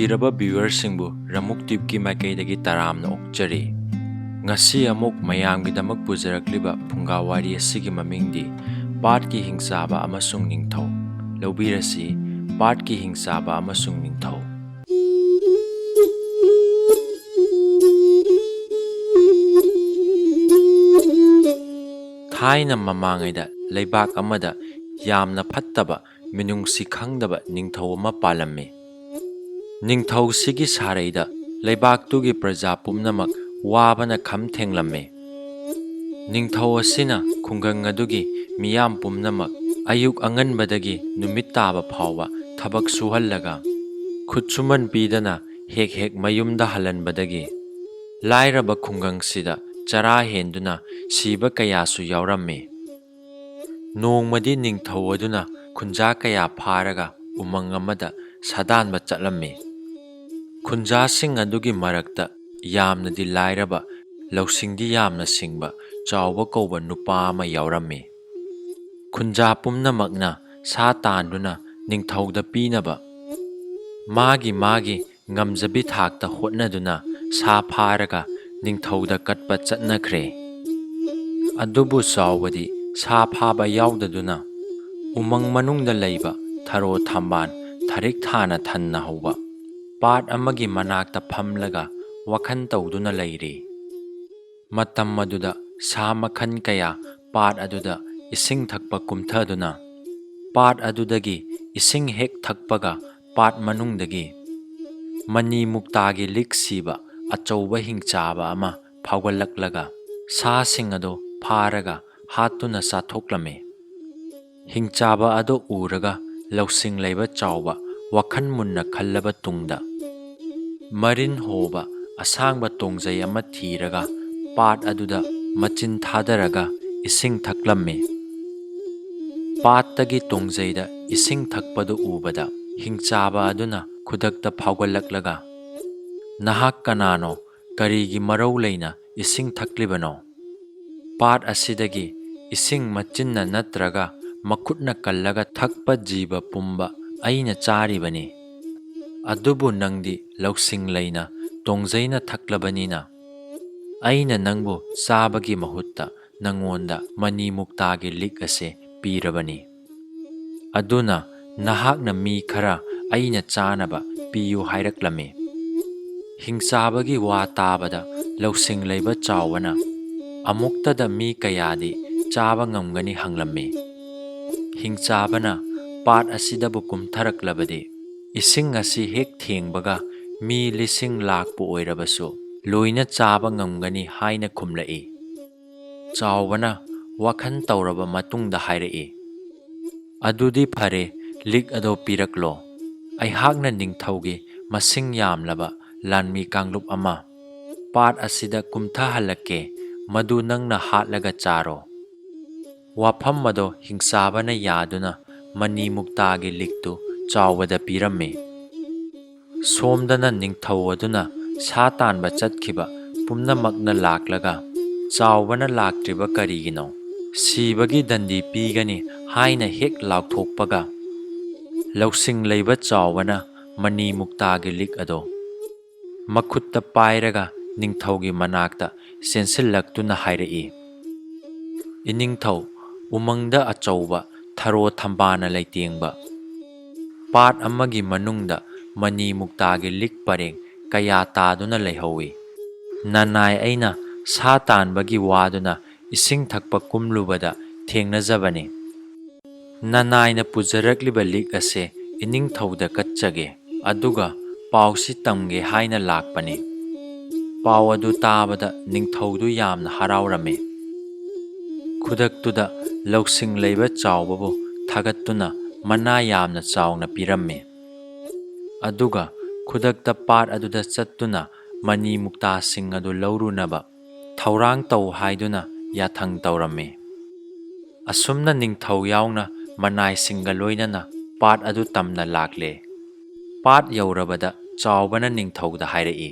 ꯅꯨꯡꯁꯤꯔꯕ ꯚ꯭ꯌꯨꯋꯔꯁꯤꯡꯕꯨ ꯔꯃꯨꯛ ꯇꯤꯞꯀꯤ ꯃꯥꯏꯀꯩꯗꯒꯤ ꯇꯔꯥꯝꯅ ꯑꯣꯛꯆꯔꯤ꯫ ꯉꯁꯤ ꯑꯃꯨꯛ ꯃꯌꯥꯝꯒꯤꯗꯃꯛ ꯄꯨꯖꯔꯛꯂꯤꯕ ꯐꯨꯡꯒꯥ ꯋꯥꯔꯤ ꯑꯁꯤꯒꯤ ꯃꯃꯤꯡꯗꯤ ꯄꯥꯠꯀꯤ ꯍꯤꯡꯆꯥꯕ ꯑꯃꯁꯨꯡ ꯅꯤꯡꯊꯧ꯫ ꯂꯧꯕꯤꯔꯁꯤ ꯄꯥꯠꯀꯤ ꯍꯤꯡꯆꯥꯕ ꯑꯃꯁꯨꯡ ꯅꯤꯡꯊꯧ꯫ ꯊꯥꯏꯅ ꯃꯃꯥꯡꯉꯩꯗ ꯂꯩꯕꯥꯛ ꯑꯃꯗ ꯌꯥꯝꯅ ꯐꯠꯇꯕ ꯃꯤꯅꯨꯡꯁꯤ ꯈꯪꯗꯕ ꯅꯤꯡꯊꯧ ꯑꯃ ꯄꯥꯜꯂꯝꯃꯤ꯫ ꯅꯤꯡꯊꯧꯁꯤꯒꯤ ꯁꯥꯔꯩꯗ ꯂꯩꯕꯥꯛꯇꯨꯒꯤ ꯄ꯭ꯔꯖꯥ ꯄꯨꯝꯅꯃꯛ ꯋꯥꯕꯅ ꯈꯝ ꯊꯦꯡꯂꯝꯃꯤ꯫ ꯅꯤꯡꯊꯧ ꯑꯁꯤꯅ ꯈꯨꯡꯒꯪ ꯑꯗꯨꯒꯤ ꯃꯤꯌꯥꯝ ꯄꯨꯝꯅꯃꯛ ꯑꯌꯨꯛ ꯑꯉꯟꯕꯗꯒꯤ ꯅꯨꯃꯤꯠ ꯇꯥꯕ ꯐꯥꯎꯕ ꯊꯕꯛ ꯁꯨꯍꯜꯂꯒ ꯈꯨꯠꯁꯨꯃꯟ ꯄꯤꯗꯅ ꯍꯦꯛ ꯍꯦꯛ ꯃꯌꯨꯝꯗ ꯍꯜꯍꯟꯕꯗꯒꯤ ꯂꯥꯏꯔꯕ ꯈꯨꯡꯒꯪꯁꯤꯗ ꯆꯔꯥ ꯍꯦꯟꯗꯨꯅ ꯁꯤꯕ ꯀꯌꯥꯁꯨ ꯌꯥꯎꯔꯝꯃꯤ꯫ ꯅꯣꯡꯃꯗꯤ ꯅꯤꯡꯊꯧ ꯑꯗꯨꯅ ꯈꯨꯟꯖꯥ ꯀꯌꯥ ꯐꯥꯔꯒ ꯎꯃꯪ ꯑꯃꯗ ꯁꯥꯗꯥꯟꯕ ꯆꯠꯂꯝꯃꯤ꯫ ꯈꯨꯟꯖꯥꯁꯤꯡ ꯑꯗꯨꯒꯤ ꯃꯔꯛꯇ ꯌꯥꯝꯅꯗꯤ ꯂꯥꯏꯔꯕ ꯂꯧꯁꯤꯡꯗꯤ ꯌꯥꯝꯅ ꯁꯤꯡꯕ ꯆꯥꯎꯕ ꯀꯧꯕ ꯅꯨꯄꯥ ꯑꯃ ꯌꯥꯎꯔꯝꯃꯤ꯫ ꯈꯨꯟꯖꯥ ꯄꯨꯝꯅꯃꯛꯅ ꯁꯥ ꯇꯥꯟꯗꯨꯅ ꯅꯤꯡꯊꯧꯗ ꯄꯤꯅꯕ ꯃꯥꯒꯤ ꯉꯝꯖꯕꯤ ꯊꯥꯛꯇ ꯍꯣꯠꯅꯗꯨꯅ ꯁꯥ ꯐꯥꯔꯒ ꯅꯤꯡꯊꯧꯗ ꯀꯠꯄ ꯆꯠꯅꯈ꯭ꯔꯦ꯫ ꯑꯗꯨꯕꯨ ꯆꯥꯎꯕꯗꯤ ꯁꯥ ꯐꯥꯕ ꯌꯥꯎꯗꯗꯨꯅ ꯎꯃꯪ ꯃꯅꯨꯡꯗ ꯂꯩꯕ ꯊꯔꯣ ꯊꯝꯕꯥꯜ ꯊꯔꯤꯛ ꯊꯥꯅ ꯊꯟꯅ ꯍꯧꯕ ꯄꯥꯠ ꯑꯃꯒꯤ ꯃꯅꯥꯛꯇ ꯐꯝꯂꯒ ꯋꯥꯈꯜ ꯇꯧꯗꯨꯅ ꯂꯩꯔꯤ꯫ ꯃꯇꯝ ꯑꯗꯨꯗ ꯁꯥ ꯃꯈꯜ ꯀꯌా ꯄꯥꯠ ꯑꯗꯨꯗ ꯏꯁꯤꯡ ꯊꯛꯄ ꯀꯨꯝꯊꯗꯨꯅ ꯄꯥꯠ ꯑꯗꯨꯗꯒꯤ ꯏꯁꯤꯡ ꯍꯦꯛ ꯊꯛꯄꯒ ꯄꯥꯠ ꯃꯅꯨꯡꯗꯒꯤ ꯃꯅꯤ ꯃꯨꯛꯇꯥꯒꯤ ꯂꯤꯛ ꯁꯤꯕ ꯑꯆꯧꯕ ꯍꯤꯡꯆꯥꯕ ꯑꯃ ꯐꯥꯎꯒꯠꯂꯛꯂꯒ ꯁꯥꯁꯤꯡ ꯑꯗꯨ ꯐꯥꯔꯒ ꯍꯥꯠꯇꯨꯅ ꯆꯥꯊꯣꯛꯂꯝꯃꯤ꯫ ꯍꯤꯡꯆꯥꯕ ꯑꯗꯨ ꯎꯔꯒ ꯂꯧꯁꯤꯡ ꯂꯩꯕ ꯆꯥꯎꯕ ꯋꯥꯈꯜ ꯃꯨꯟꯅ ꯈꯜꯂꯕ ꯇꯨꯡꯗ ꯃꯔꯤꯟ ꯍꯣꯕ ꯑꯁꯥꯡꯕ ꯇꯣꯡꯖꯩ ꯑꯃ ꯊꯤꯔꯒ ꯄꯥꯠ ꯑꯗꯨꯗ ꯃꯆꯤꯟ ꯊꯥꯗꯔꯒ ꯏꯁꯤꯡ ꯊꯛꯂꯝꯃꯤ꯫ ꯄꯥꯠꯇꯒꯤ ꯇꯣꯡꯖꯩꯗ ꯏꯁꯤꯡ ꯊꯛꯄꯗꯨ ꯎꯕꯗ ꯍꯤꯡꯆꯥꯕ ꯑꯗꯨꯅ ꯈꯨꯗꯛꯇ ꯐꯥꯎꯒꯠꯂꯛꯂꯒ "ꯅꯍꯥꯛ ꯀꯅꯥꯅꯣ? ꯀꯔꯤꯒꯤ ꯃꯔꯧ ꯂꯩꯅ ꯏꯁꯤꯡ ꯊꯛꯂꯤꯕꯅꯣ? ꯄꯥꯠ ꯑꯁꯤꯗꯒꯤ ꯏꯁꯤꯡ ꯃꯆꯤꯟꯅ ꯅꯠꯇ꯭ꯔꯒ ꯃꯈꯨꯠꯅ ꯀꯜꯂꯒ ꯊꯛꯄ ꯖꯤꯕ ꯄꯨꯝꯕ ꯑꯩꯅ ꯆꯥꯔꯤꯕꯅꯤ꯫ ꯑꯗꯨꯕꯨ ꯅꯪꯗꯤ ꯂꯧꯁꯤꯡ ꯂꯩꯅ ꯇꯣꯡꯖꯩꯅ ꯊꯛꯂꯕꯅꯤꯅ ꯑꯩꯅ ꯅꯪꯕꯨ ꯆꯥꯕꯒꯤ ꯃꯍꯨꯠꯇ ꯅꯪꯉꯣꯟꯗ ꯃꯅꯤ ꯃꯨꯛꯇꯥꯒꯤ ꯂꯤꯛ ꯑꯁꯤ ꯄꯤꯔꯕꯅꯤ꯫ ꯑꯗꯨꯅ ꯅꯍꯥꯛꯅ ꯃꯤ ꯈꯔ ꯑꯩꯅ ꯆꯥꯅꯕ ꯄꯤꯌꯨ" ꯍꯥꯏꯔꯛꯂꯝꯃꯤ꯫ ꯍꯤꯡꯆꯥꯕꯒꯤ ꯋꯥ ꯇꯥꯕꯗ ꯂꯧꯁꯤꯡ ꯂꯩꯕ ꯆꯥꯎꯕꯅ "ꯑꯃꯨꯛꯇꯗ ꯃꯤ ꯀꯌꯥꯗꯤ ꯆꯥꯕ ꯉꯝꯒꯅꯤ" ꯍꯪꯂꯝꯃꯤ꯫ ꯍꯤꯡꯆꯥꯕꯅ "ꯄꯥꯠ ꯑꯁꯤꯗꯕꯨ ꯀꯨꯝꯊꯔꯛꯂꯕꯗꯤ ꯏꯁꯤꯡ ꯑꯁꯤ ꯍꯦꯛ ꯊꯦꯡꯕꯒ ꯃꯤ ꯂꯤꯁꯤꯡ ꯂꯥꯛꯄꯨ ꯑꯣꯏꯔꯕꯁꯨ ꯂꯣꯏꯅ ꯆꯥꯕ ꯉꯝꯒꯅꯤ" ꯍꯥꯏꯅ ꯈꯨꯝꯂꯛꯏ꯫ ꯆꯥꯎꯕꯅ ꯋꯥꯈꯜ ꯇꯧꯔꯕ ꯃꯇꯨꯡꯗ ꯍꯥꯏꯔꯛꯏ, "ꯑꯗꯨꯗꯤ ꯐꯔꯦ, ꯂꯤꯛ ꯑꯗꯨ ꯄꯤꯔꯛꯂꯣ꯫ ꯑꯩꯍꯥꯛꯅ ꯅꯤꯡꯊꯧꯒꯤ ꯃꯁꯤꯡ ꯌꯥꯝꯂꯕ ꯂꯥꯟꯃꯤ ꯀꯥꯡꯂꯨꯞ ꯑꯃ ꯄꯥꯠ ꯑꯁꯤꯗ ꯀꯨꯝꯊꯍꯜꯂꯛꯀꯦ, ꯃꯗꯨ ꯅꯪꯅ ꯍꯥꯠꯂꯒ ꯆꯥꯔꯣ"꯫ ꯋꯥꯐꯝ ꯑꯗꯣ ꯍꯤꯡꯆꯥꯕꯅ ꯌꯥꯗꯨꯅ ꯃꯅꯤ ꯃꯨꯛꯇꯥꯒꯤ ꯂꯤꯛꯇꯨ ꯆꯥꯎꯕꯗ ꯄꯤꯔꯝꯃꯤ꯫ ꯁꯣꯝꯗꯅ ꯅꯤꯡꯊꯧ ꯑꯗꯨꯅ ꯁꯥ ꯇꯥꯟꯕ ꯆꯠꯈꯤꯕ ꯄꯨꯝꯅꯃꯛꯅ ꯂꯥꯛꯂꯒ "ꯆꯥꯎꯕꯅ ꯂꯥꯛꯇ꯭ꯔꯤꯕ ꯀꯔꯤꯒꯤꯅꯣ? ꯁꯤꯕꯒꯤ ꯗꯟꯗꯤ ꯄꯤꯒꯅꯤ" ꯍꯥꯏꯅ ꯍꯦꯛ ꯂꯥꯎꯊꯣꯛꯄꯒ ꯂꯧꯁꯤꯡ ꯂꯩꯕ ꯆꯥꯎꯕꯅ ꯃꯅꯤ ꯃꯨꯛꯇꯥꯒꯤ ꯂꯤꯛ ꯑꯗꯣ ꯃꯈꯨꯠꯇ ꯄꯥꯏꯔꯒ ꯅꯤꯡꯊꯧꯒꯤ ꯃꯅꯥꯛꯇ ꯆꯦꯟꯁꯤꯜꯂꯛꯇꯨꯅ ꯍꯥꯏꯔꯛꯏ, "ꯏꯅꯤꯡꯊꯧ, ꯎꯃꯪꯗ ꯑꯆꯧꯕ ꯊꯔꯣ ꯊꯝꯕꯥꯜꯅ ꯂꯩꯇꯦꯡꯕ ꯄꯥꯠ ꯑꯃꯒꯤ ꯃꯅꯨꯡꯗ ꯃꯅꯤ ꯃꯨꯛꯇꯥꯒꯤ ꯂꯤꯛ ꯄꯔꯦꯡ ꯀꯌꯥ ꯇꯥꯗꯨꯅ ꯂꯩꯍꯧꯏ꯫ ꯅꯅꯥꯏ ꯑꯩꯅ ꯁꯥ ꯇꯥꯟꯕꯒꯤ ꯋꯥꯗꯨꯅ ꯏꯁꯤꯡ ꯊꯛꯄ ꯀꯨꯝꯂꯨꯕꯗ ꯊꯦꯡꯅꯖꯕꯅꯤ꯫ ꯅꯅꯥꯏꯅ ꯄꯨꯖꯔꯛꯂꯤꯕ ꯂꯤꯛ ꯑꯁꯦ ꯏꯅꯤꯡꯊꯧꯗ ꯀꯠꯆꯒꯦ, ꯑꯗꯨꯒ ꯄꯥꯎꯁꯤ ꯇꯝꯒꯦ ꯍꯥꯏꯅ ꯂꯥꯛꯄꯅꯤ"꯫ ꯄꯥꯎ ꯑꯗꯨ ꯇꯥꯕꯗ ꯅꯤꯡꯊꯧꯗꯨ ꯌꯥꯝꯅ ꯍꯔꯥꯎꯔꯝꯃꯤ꯫ ꯈꯨꯗꯛꯇꯨꯗ ꯂꯧꯁꯤꯡ ꯂꯩꯕ ꯆꯥꯎꯕꯕꯨ ꯊꯥꯒꯠꯇꯨꯅ ꯃꯅꯥ ꯌꯥꯝꯅ ꯆꯥꯎꯅ ꯄꯤꯔꯝꯃꯤ꯫ ꯑꯗꯨꯒ ꯈꯨꯗꯛꯇ ꯄꯥꯠ ꯑꯗꯨꯗ ꯆꯠꯇꯨꯅ ꯃꯅꯤ ꯃꯨꯛꯇꯥꯁꯤꯡ ꯑꯗꯨ ꯂꯧꯔꯨꯅꯕ ꯊꯧꯔꯥꯡ ꯇꯧ ꯍꯥꯏꯗꯨꯅ ꯌꯥꯊꯪ ꯇꯧꯔꯝꯃꯤ꯫ ꯑꯁꯨꯝꯅ ꯅꯤꯡꯊꯧ ꯌꯥꯎꯅ ꯃꯅꯥꯏꯁꯤꯡꯒ ꯂꯣꯏꯅꯅ ꯄꯥꯠ ꯑꯗꯨ ꯇꯝꯅ ꯂꯥꯛꯂꯦ꯫ ꯄꯥꯠ ꯌꯧꯔꯕꯗ ꯆꯥꯎꯕꯅ ꯅꯤꯡꯊꯧꯗ ꯍꯥꯏꯔꯛꯏ,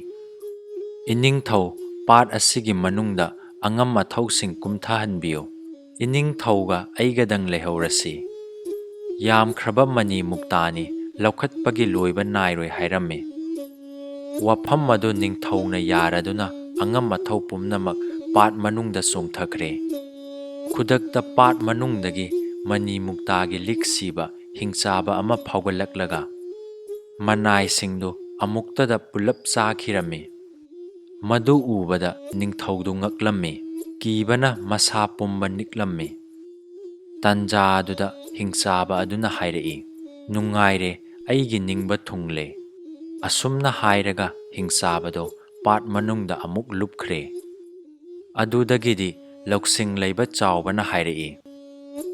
"ꯏꯅꯤꯡꯊꯧ, ꯄꯥꯠ ꯑꯁꯤꯒꯤ ꯃꯅꯨꯡꯗ ꯑꯉꯝ ꯑꯊꯧꯁꯤꯡ ꯀꯨꯝꯊꯍꯟꯕꯤꯌꯨ꯫ ꯏꯅꯤꯡꯊꯧꯒ ꯑꯩꯒꯗꯪ ꯂꯩꯍꯧꯔꯁꯤ꯫ ꯌꯥꯝꯈ꯭ꯔꯕ ꯃꯅꯤ ꯃꯨꯛꯇꯥꯅꯤ, ꯂꯧꯈꯠꯄꯒꯤ ꯂꯣꯏꯕ ꯅꯥꯏꯔꯣꯏ" ꯍꯥꯏꯔꯝꯃꯤ꯫ ꯋꯥꯐꯝ ꯑꯗꯨ ꯅꯤꯡꯊꯧꯅ ꯌꯥꯔꯗꯨꯅ ꯑꯉꯝ ꯑꯊꯧ ꯄꯨꯝꯅꯃꯛ ꯄꯥꯠ ꯃꯅꯨꯡꯗ ꯆꯣꯡꯊꯈ꯭ꯔꯦ꯫ ꯈꯨꯗꯛꯇ ꯄꯥꯠ ꯃꯅꯨꯡꯗꯒꯤ ꯃꯅꯤ ꯃꯨꯛꯇꯥꯒꯤ ꯂꯤꯛ ꯁꯤꯕ ꯍꯤꯡꯆꯥꯕ ꯑꯃ ꯐꯥꯎꯒꯠꯂꯛꯂꯒ ꯃꯅꯥꯏꯁꯤꯡꯗꯨ ꯑꯃꯨꯛꯇꯗ ꯄꯨꯜꯂꯞ ꯆꯥꯈꯤꯔꯝꯃꯤ꯫ ꯃꯗꯨ ꯎꯕꯗ ꯅꯤꯡꯊꯧꯗꯨ ꯉꯛꯂꯝꯃꯤ, ꯀꯤꯕꯅ ꯃꯁꯥ ꯄꯨꯝꯕ ꯅꯤꯛꯂꯝꯃꯤ꯫ ꯇꯥꯟꯖꯥ ꯑꯗꯨꯗ ꯍꯤꯡꯆꯥꯕ ꯑꯗꯨꯅ ꯍꯥꯏꯔꯛꯏ, "ꯅꯨꯡꯉꯥꯏꯔꯦ, ꯑꯩꯒꯤ ꯅꯤꯡꯕ ꯊꯨꯡꯂꯦ"꯫ ꯑꯁꯨꯝꯅ ꯍꯥꯏꯔꯒ ꯍꯤꯡꯆꯥꯕꯗꯣ ꯄꯥꯠ ꯃꯅꯨꯡꯗ ꯑꯃꯨꯛ ꯂꯨꯞꯈ꯭ꯔꯦ꯫ ꯑꯗꯨꯗꯒꯤꯗꯤ ꯂꯧꯁꯤꯡ ꯂꯩꯕ ꯆꯥꯎꯕꯅ ꯍꯥꯏꯔꯛꯏ,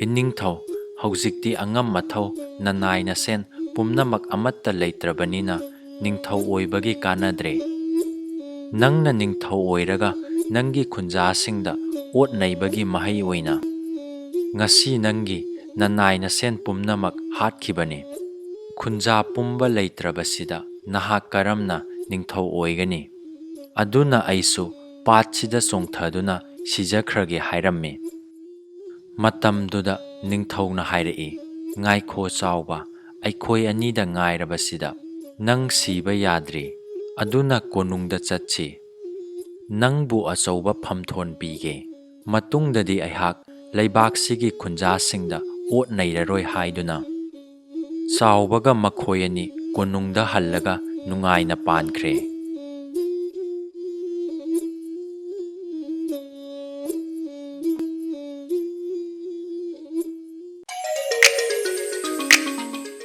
"ꯏꯅꯤꯡꯊꯧ, ꯍꯧꯖꯤꯛꯇꯤ ꯑꯉꯝ ꯑꯊꯧ ꯅꯅꯥꯏ ꯅꯁꯦꯟ ꯄꯨꯝꯅꯃꯛ ꯑꯃꯠꯇ ꯂꯩꯇ꯭ꯔꯕꯅꯤꯅ ꯅꯤꯡꯊꯧ ꯑꯣꯏꯕꯒꯤ ꯀꯥꯟꯅꯗ꯭ꯔꯦ꯫ ꯅꯪꯅ ꯅꯤꯡꯊꯧ ꯑꯣꯏꯔꯒ ꯅꯪꯒꯤ ꯈꯨꯟꯖꯥꯁꯤꯡꯗ ꯑꯣꯠ ꯅꯩꯕꯒꯤ ꯃꯍꯩ ꯑꯣꯏꯅ ꯉꯁꯤ ꯅꯪꯒꯤ ꯅꯅꯥꯏ ꯅꯁꯦꯟ ꯄꯨꯝꯅꯃꯛ ꯍꯥꯠꯈꯤꯕꯅꯤ꯫ ꯈꯨꯟꯖꯥ ꯄꯨꯝꯕ ꯂꯩꯇ꯭ꯔꯕꯁꯤꯗ ꯅꯍꯥꯛ ꯀꯔꯝꯅ ꯅꯤꯡꯊꯧ ꯑꯣꯏꯒꯅꯤ? ꯑꯗꯨꯅ ꯑꯩꯁꯨ ꯄꯥꯠꯁꯤꯗ ꯆꯣꯡꯊꯗꯨꯅ ꯁꯤꯖꯈ꯭ꯔꯒꯦ" ꯍꯥꯏꯔꯝꯃꯤ꯫ ꯃꯇꯝꯗꯨꯗ ꯅꯤꯡꯊꯧꯅ ꯍꯥꯏꯔꯛꯏ, "ꯉꯥꯏꯈꯣ ꯆꯥꯎꯕ, ꯑꯩꯈꯣꯏ ꯑꯅꯤꯗ ꯉꯥꯏꯔꯕꯁꯤꯗ ꯅꯪ ꯁꯤꯕ ꯌꯥꯗ꯭ꯔꯤ꯫ ꯑꯗꯨꯅ ꯀꯣꯅꯨꯡꯗ ꯆꯠꯁꯤ꯫ ꯅꯪꯕꯨ ꯑꯆꯧꯕ ꯐꯝꯊꯣꯟ ꯄꯤꯒꯦ꯫ ꯃꯇꯨꯡꯗꯗꯤ ꯑꯩꯍꯥꯛ ꯂꯩꯕꯥꯛꯁꯤꯒꯤ ꯈꯨꯟꯖꯥꯁꯤꯡꯗ ꯑꯣꯠ ꯅꯩꯔꯔꯣꯏ" ꯍꯥꯏꯗꯨꯅ ꯆꯥꯎꯕꯒ ꯃꯈꯣꯏ ꯑꯅꯤ ꯀꯣꯅꯨꯡꯗ ꯍꯜꯂꯒ ꯅꯨꯡꯉꯥꯏꯅ ꯄꯥꯟꯈ꯭ꯔꯦ꯫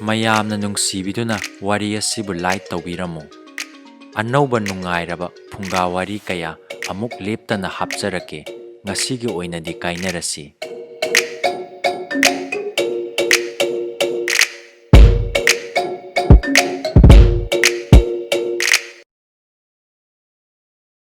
ꯃꯌꯥꯝꯅ ꯅꯨꯡꯁꯤꯕꯤꯗꯨꯅ ꯋꯥꯔꯤ ꯑꯁꯤꯕꯨ ꯂꯥꯏꯛ ꯇꯧꯕꯤꯔꯝꯃꯨ꯫ ꯑꯅꯧꯕ ꯅꯨꯡꯉꯥꯏꯔꯕ ꯐꯨꯡꯒꯥ ꯋꯥꯔꯤ ꯀꯌꯥ ꯑꯃꯨꯛ ꯂꯦꯞꯇꯅ ꯍꯥꯞꯆꯔꯛꯀꯦ꯫ ꯉꯁꯤꯒꯤ ꯑꯣꯏꯅꯗꯤ ꯀꯥꯏꯅꯔꯁꯤ꯫